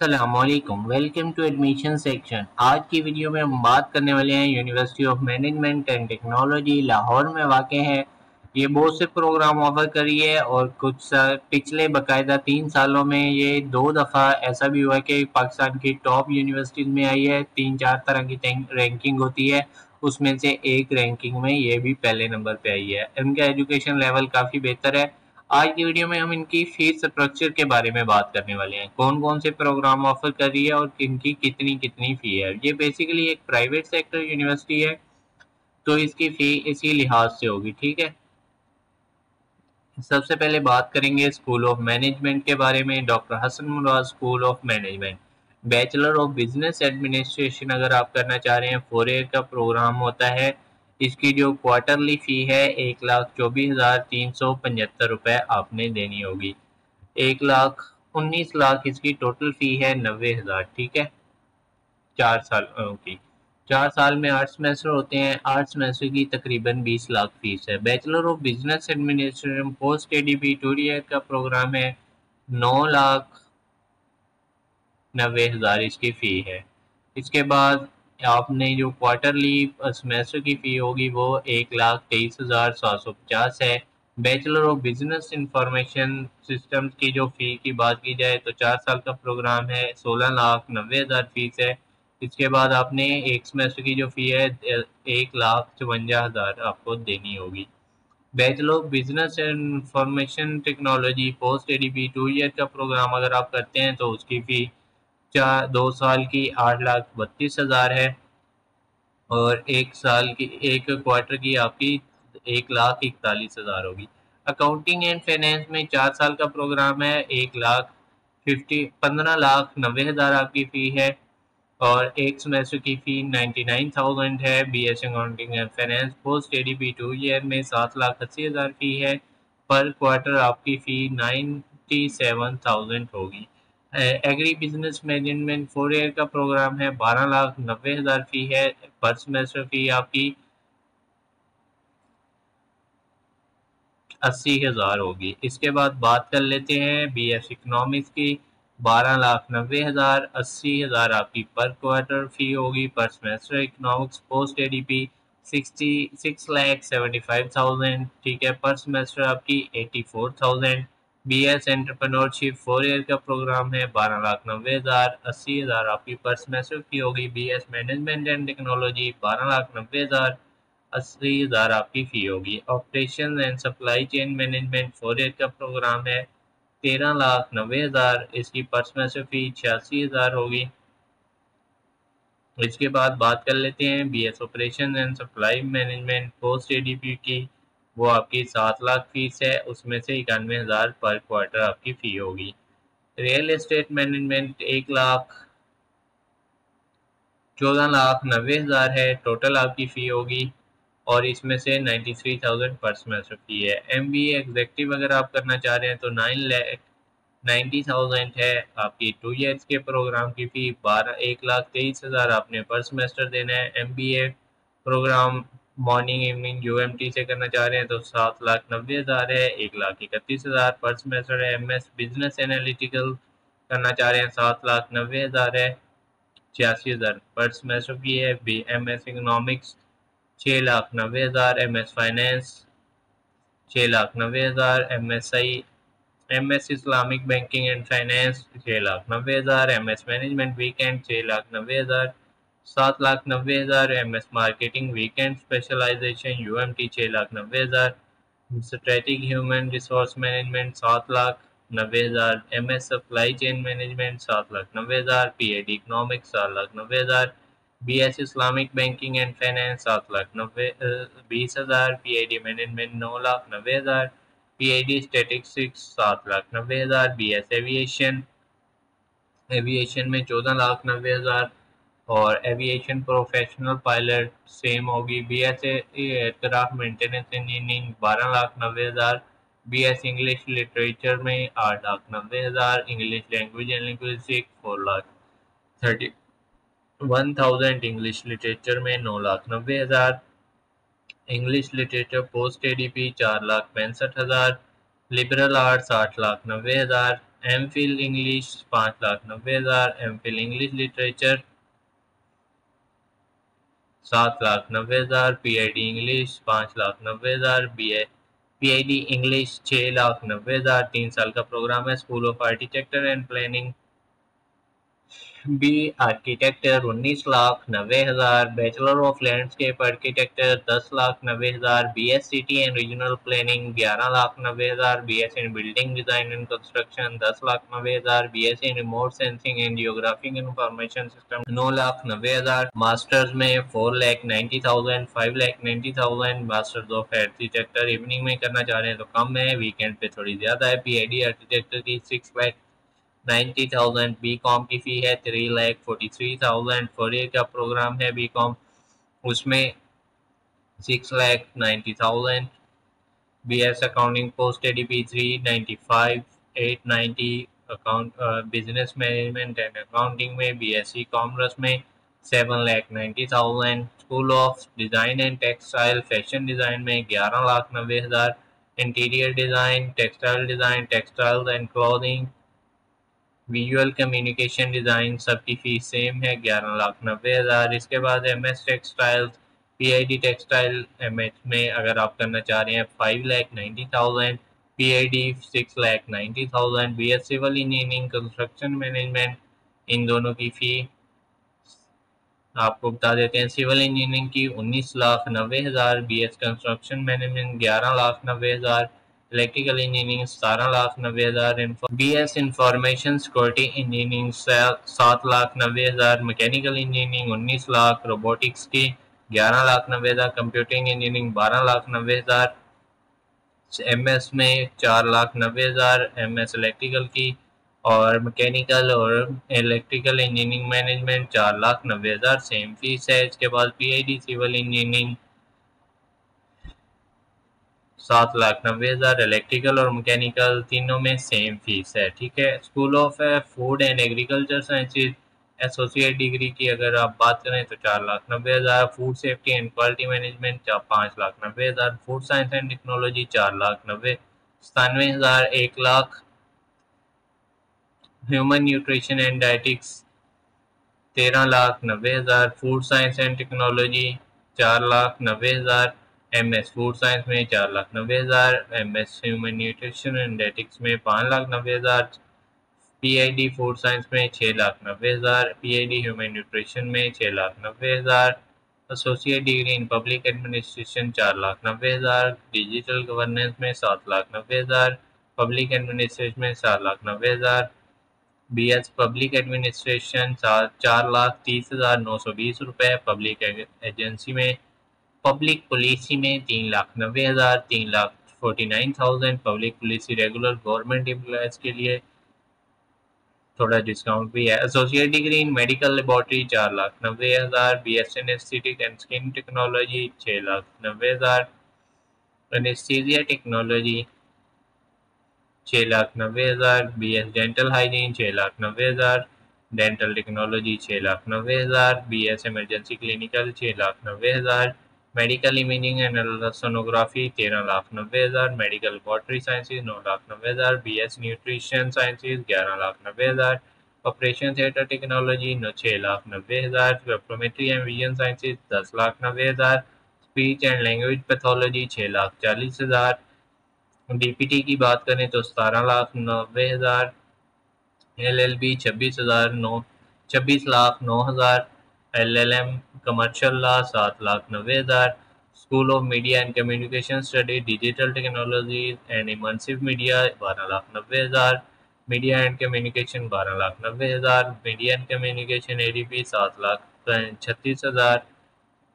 अस्सलामुअलैकुम, welcome to admission section. आज की वीडियो में हम बात करने वाले हैं university of management and technology Lahore में वाक़ है। ये बहुत से प्रोग्राम ऑफर करी है और कुछ पिछले बाकायदा 3 सालों में ये 2 दफ़ा ऐसा भी हुआ है कि पाकिस्तान की टॉप यूनिवर्सिटीज़ में आई है। 3-4 तरह की रैंकिंग होती है, उसमें से एक रैंकिंग में ये भी पहले नंबर पे आई है। इनका एजुकेशन लेवल काफ़ी बेहतर है। आज की वीडियो में हम इनकी फीस स्ट्रक्चर के बारे में बात करने वाले हैं, कौन कौन से प्रोग्राम ऑफर कर रही है और इनकी कितनी कितनी फ़ी है। ये बेसिकली एक प्राइवेट सेक्टर यूनिवर्सिटी है, तो इसकी फ़ी इसी लिहाज से होगी। ठीक है, सबसे पहले बात करेंगे स्कूल ऑफ मैनेजमेंट के बारे में। Doctor Hasan Murad school of management, bachelor of business administration अगर आप करना चाह रहे हैं, 4 ईयर का प्रोग्राम होता है। इसकी जो क्वार्टरली फ़ी है 1,24,375 आपने देनी होगी। 1,19,00,000 इसकी टोटल फ़ी है, 90,000। ठीक है, 4 साल की। 4 साल में 8 सेमेस्टर होते हैं, 8 सेमेस्टर की तकरीबन 20 लाख फीस है। Bachelor of business administration post ADP 2 year का प्रोग्राम है, 9,90,000 इसकी फ़ी है। इसके बाद आपने जो क्वार्टरली सेमेस्टर की फ़ी होगी वो 1,23,750 है। Bachelor of business information systems की जो फ़ी की बात की जाए तो 4 साल का प्रोग्राम है, 16,90,000 फीस है। इसके बाद आपने एक सेमेस्टर की जो फ़ी है 1,54,000 आपको देनी होगी। Bachelor of business and information technology post ADP 2 year का प्रोग्राम अगर आप करते हैं तो उसकी फ़ी 2 साल की 8,32,000 है और एक क्वार्टर की आपकी 1,41,000 होगी। अकाउंटिंग एंड फाइनेंस में 4 साल का प्रोग्राम है, 15,90,000 आपकी फ़ी है और एक सेमेस्टर की फ़ी 99,000 है। BS accounting and finance post ADP 2 year में 7,80,000 फ़ी है। पर क्वार्टर आपकी फ़ी 97,000 होगी। एग्री बिजनेस मैनेजमेंट 4 ईयर का प्रोग्राम है, 12,90,000 फ़ी है। पर सेमेस्टर फ़ी आपकी 80,000 होगी। इसके बाद बात कर लेते हैं बीएस इकोनॉमिक्स की। 12,90,000, 80,000 आपकी पर क्वार्टर फ़ी होगी। पर सेमेस्टर इकोनॉमिक्स पोस्ट एडीपी 6,75,000। ठीक है, पर सेमेस्टर आपकी 84,000। बीएस एंटरप्रेन्योरशिप 4 ईयर का प्रोग्राम है, 12,90,000, 80,000 आपकी पर सेमेस्टर फ़ी होगी। बीएस मैनेजमेंट एंड टेक्नोलॉजी 12,90,000, 80,000 आपकी फ़ी होगी। Operation and supply chain management 4 year का प्रोग्राम है, 13,90,000, इसकी पर सेमेस्टर फ़ी 86,000 होगी। इसके बाद बात कर लेते हैं BS operation and supply management post ADP की। वो आपकी 7 लाख फीस है, उसमें से 91,000 पर क्वार्टर आपकी फ़ी होगी। रियल एस्टेट मैनेजमेंट 1,14,90,000 है, टोटल आपकी फ़ी होगी और इसमें से 93,000 पर सेमेस्टर फ़ी है। एमबीए एग्जेक्टिव अगर आप करना चाह रहे हैं तो 9,90,000 है आपकी 2 ईयर्स के प्रोग्राम की फ़ी। 1,23,000 आपने पर सेमेस्टर देना है। MBA program morning evening UMT से करना चाह रहे हैं तो 7,90,000 है, 1,31,000 पर सेमेस्टर है। एमएस बिजनेस एनालिटिकल करना चाह रहे हैं 7,90,000 है, 86,000 पर सेमेस्टर की है। B M S economics 6,90,000, M S finance 6,90,000, M S Islamic banking and finance 6,90,000, M S management weekend 6,90,000, 7,90,000, M S marketing weekend specialization UMT 6,90,000, strategic human resource management 7,90,000, M S supply chain management 7,90,000, PhD economics 7,90,000, B S Islamic banking and finance 7,20,000, PhD management 9,90,000, PhD statistics 7,90,000, B S aviation में 14,90,000 और aviation professional pilot same होगी। B S aircraft maintenance engineering 12,90,000, B S English literature में 8,90,000, English language and linguistics 4,31,000, English literature में 9,90,000, English literature post ADP 4,65,000, liberal arts 8,90,000, M Phil English 5,90,000, M Phil English literature 7,90,000, PID English 5,90,000, PID English 6,90,000। 3 साल का program है। School of architecture and planning B architecture 19,90,000, bachelor of landscape architecture 10,90,000, BSCT and regional planning 11,90,000, BS in building design and construction 10,90,000, BS in remote sensing and geographic information system 9,90,000, masters में 4,90,000, 5,90,000, masters of architecture evening में करना चाह रहे हैं तो कम है, weekend पे थोड़ी ज्यादा है। PID आर्किटेक्चर की 6,90,000, BCom की फी है 3,43,000, 4 ईयर का प्रोग्राम है BCom, उसमें 6,90,000, BS accounting post ADP 395, 890, account business management and accounting में BSc कॉमर्स में 7,90,000, school of design and textile fashion design में 11,90,000, interior design textiles and clothing visual communication design सबकी फ़ीस सेम है 11,90,000। इसके बाद MS textiles PID textile MS में अगर आप करना चाह रहे हैं 5,90,000, PID 6,90,000, BS civil engineering construction management इन दोनों की फ़ी आपको बता देते हैं। सिविल इंजीनियरिंग की 19,90,000, BS construction management 11,90,000, electrical engineering 17,90,000, BS information security engineering 7,90,000, mechanical engineering 19 lakh, robotics की 11,90,000, कंप्यूटिंग इंजीनियरिंग 12,90,000, MS में 4,90,000, MS इलेक्ट्रिकल की और मैकेनिकल और electrical engineering management 4,90,000 same fees है। इसके बाद PID सिविल इंजीनियरिंग 7,90,000, इलेक्ट्रिकल और मैकेनिकल तीनों में सेम फीस है। ठीक है। School of food and agriculture sciences associate degree की अगर आप बात करें तो 4,90,000, food safety and quality management 5,90,000, food science and technology 4,97,000, 1,00,000, human nutrition and dietetics 13,90,000, food science and technology 4,90,000, MS food science में 4,90,000, MS human nutrition and dietetics में 5,90,000, PID food science में 6,90,000, PID human nutrition में 6,90,000, associate degree in public administration 4,90,000, digital governance में 7,90,000, public administration में 7,90,000, BS public administration 4,30,920 रुपये, public agency में public policy में 3,90,000, 3,49,000, public policy regular government employees के लिए थोड़ा डिस्काउंट भी है। Associate degree in medical laboratory 4,90,000, BS anaesthetic and skin technology 6,90,000, anaesthesia technology 6,90,000, BS dental hygiene 6,90,000, dental technology 6,90,000, BS emergency clinical 6,90,000, medical imaging and ultrasonography 13,90,000, medical laboratory sciences 9,90,000, BS nutrition sciences 11,90,000, operation theatre technology 6,90,000, optometry and vision sciences 10,90,000, speech and language pathology 6,40,000, DPT की बात करें तो 17,90,000, LLB 26,09,000, LLM commercial law 7,90,000, school of media and communication study digital technology and immersive media 12,90,000, media and communication 12,90,000, media and communication ADP 7,36,000,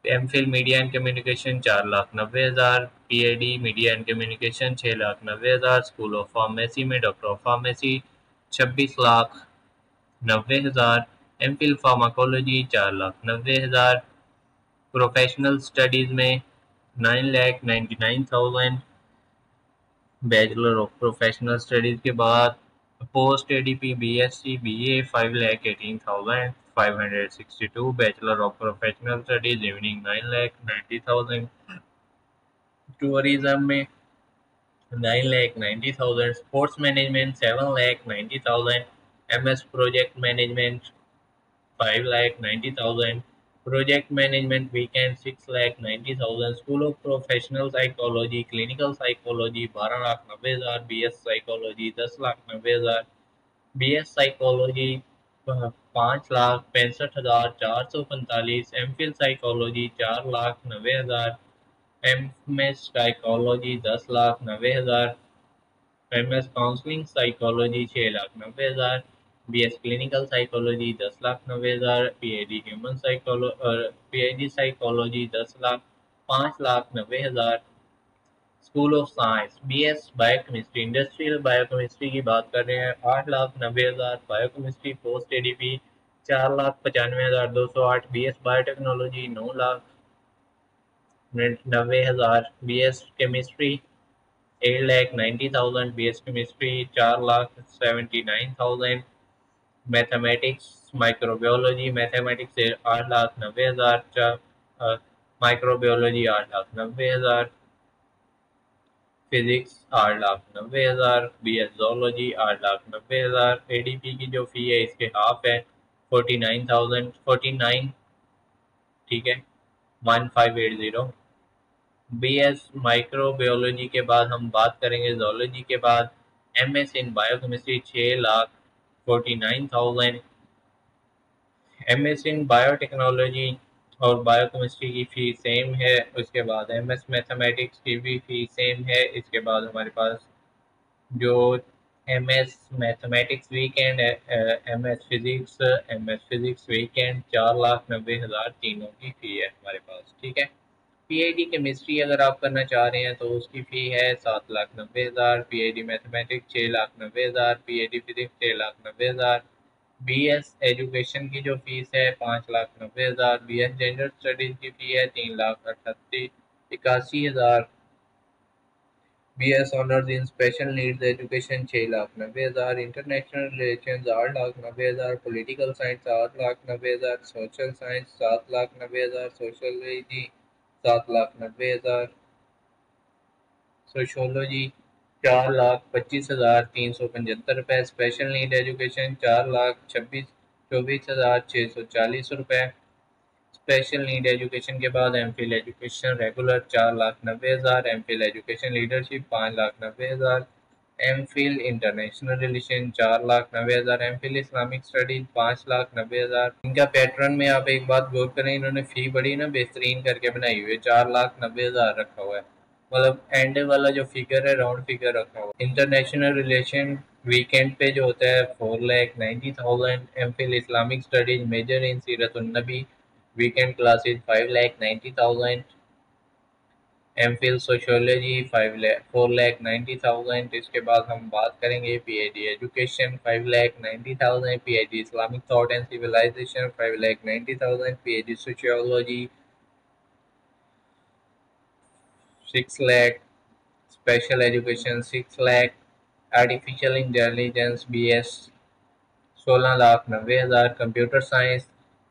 MPhil media and communication 4,90,000, PID media and communication 6,90,000, school of pharmacy में doctor of pharmacy 26,90,000, MPhil pharmacology 4,90,000, professional studies में 9,99,000, bachelor of professional studies के बाद post ADP BSc BA 5,18,562, bachelor of professional studies evening 9,90,000, tourism में 9,90,000, sports management 7,90,000, MS project management 5,90,000, project management weekend 6,90,000, school of professional psychology clinical psychology 12,90,000, BS psychology 10,90,000, BS psychology 5,65,445, MPhil psychology 4,90,000, MS psychology 10,90,000, MS counselling psychology 6,90,000, BS clinical psychology 10,90,000, PhD human psychology PhD psychology 10,00,000 5,90,000, school of science BS biochemistry industrial biochemistry की बात कर रहे हैं 8,90,000, biochemistry post ADP 4,95,208, BS biotechnology 9,90,000, BS chemistry 8,90,000, BS chemistry 4,79,000, mathematics microbiology mathematics 8,90,000, microbiology 8,90,000, physics 8,90,000, BS zoology 8,90,000, ADP की जो फ़ी है इसके half है 49,049, ठीक है 1580। BS माइक्रोबायोलॉजी के बाद हम बात करेंगे जोलॉजी के बाद MS इन बायोकेमिस्ट्री 6,49,000, MS इन बायोटेक्नोलॉजी और बायोकेमिस्ट्री की फ़ी सेम है। उसके बाद MS मैथमेटिक्स की भी फ़ी सेम है। इसके बाद हमारे पास जो MS मैथमेटिक्स वीकेंड है, MS फिज़िक्स वीकेंड 4,90,000 तीनों की फ़ी है हमारे पास, ठीक है। PhD केमिस्ट्री अगर आप करना चाह रहे हैं तो उसकी फ़ी है 7,90,000, PhD mathematics 6,90,000, PhD physics 6,90,000, BS education की जो फीस है 5,90,000, BS जेंडर स्टडीज़ की फ़ी है 3,81,000, BS honours in special needs education 6,90,000, international relations 8,90,000, political science 8,90,000, social science 7,90,000, sociology 7,90,000, sociology 4,25,375 special need education 4,24,640 रुपये। स्पेशल नीड एजुकेशन के बाद MPhil education regular 4,90,000, MPhil education leadership 5,90,000, MPhil international relation 4,90,000, MPhil Islamic studies 5,90,000। इनका pattern में आप एक बात गौर करें, इन्होंने फ़ी बड़ी ना बेहतरीन करके बनाई हुई है, 4,90,000 रखा हुआ है, मतलब एंड वाला जो फिगर है राउंड फिगर रखा हुआ है। इंटरनेशनल रिलेशन वीकेंड पे जो होता है 4,90,000, MPhil Islamic studies measure in सीरतुन Nabi weekend classes 5,90,000, MPhil sociology 4,90,000। इसके बाद हम बात करेंगे PhD education 5,90,000, PhD Islamic thought and civilization 5,90,000, PhD sociology 6 lakh, special education 6 lakh, artificial intelligence BS 16,90,000, computer science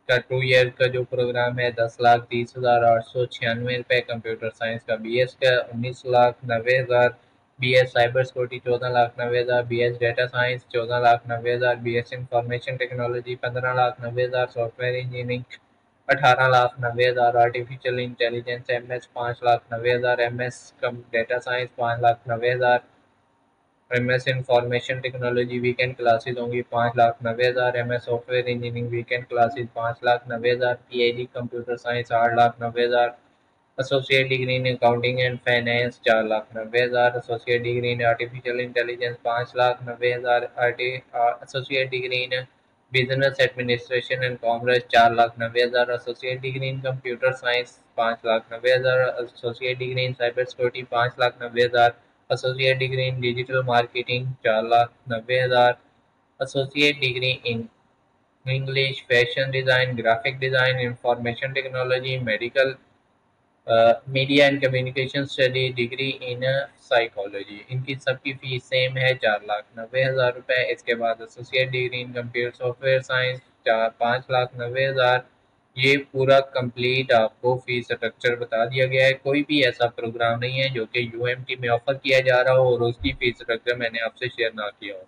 का 2 ईयर का जो प्रोग्राम है 10,30,896 रुपये, कंप्यूटर साइंस का BS का 19,90,000, BS cyber security 14,90,000, BS data science 14,90,000, BS information technology 15,90,000, software engineering 18,90,000, artificial intelligence MS 5,90,000, MS cum data science 5,90,000, MS information technology weekend classes होंगी 5,90,000, MS software engineering weekend classes 5,90,000, PhD computer science 8,90,000, associate degree in accounting and finance 4,90,000, associate degree in artificial intelligence 5,90,000, associate degree in business administration and commerce 4,90,000, associate degree in computer science 5,90,000, associate degree in cyber security 5,90,000, associate degree in digital marketing 4,90,000, associate degree in English fashion design graphic design information technology medical media and communication study degree in psychology, इनकी सबकी fees same है 4,90,000 रुपये। इसके बाद associate degree in computer software science 5,90,000, ये पूरा complete आपको fees structure बता दिया गया है। कोई भी ऐसा प्रोग्राम नहीं है जो कि यूएमटी में ऑफर किया जा रहा हो और उसकी फीस स्ट्रक्चर मैंने आपसे शेयर ना किया हो।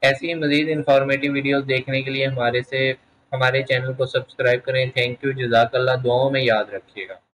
ऐसी ही मज़ीद इंफॉर्मेटिव वीडियोस देखने के लिए हमारे चैनल को सब्सक्राइब करें। थैंक यू, जज़ाकल्लाह, दुआओं में याद रखिएगा।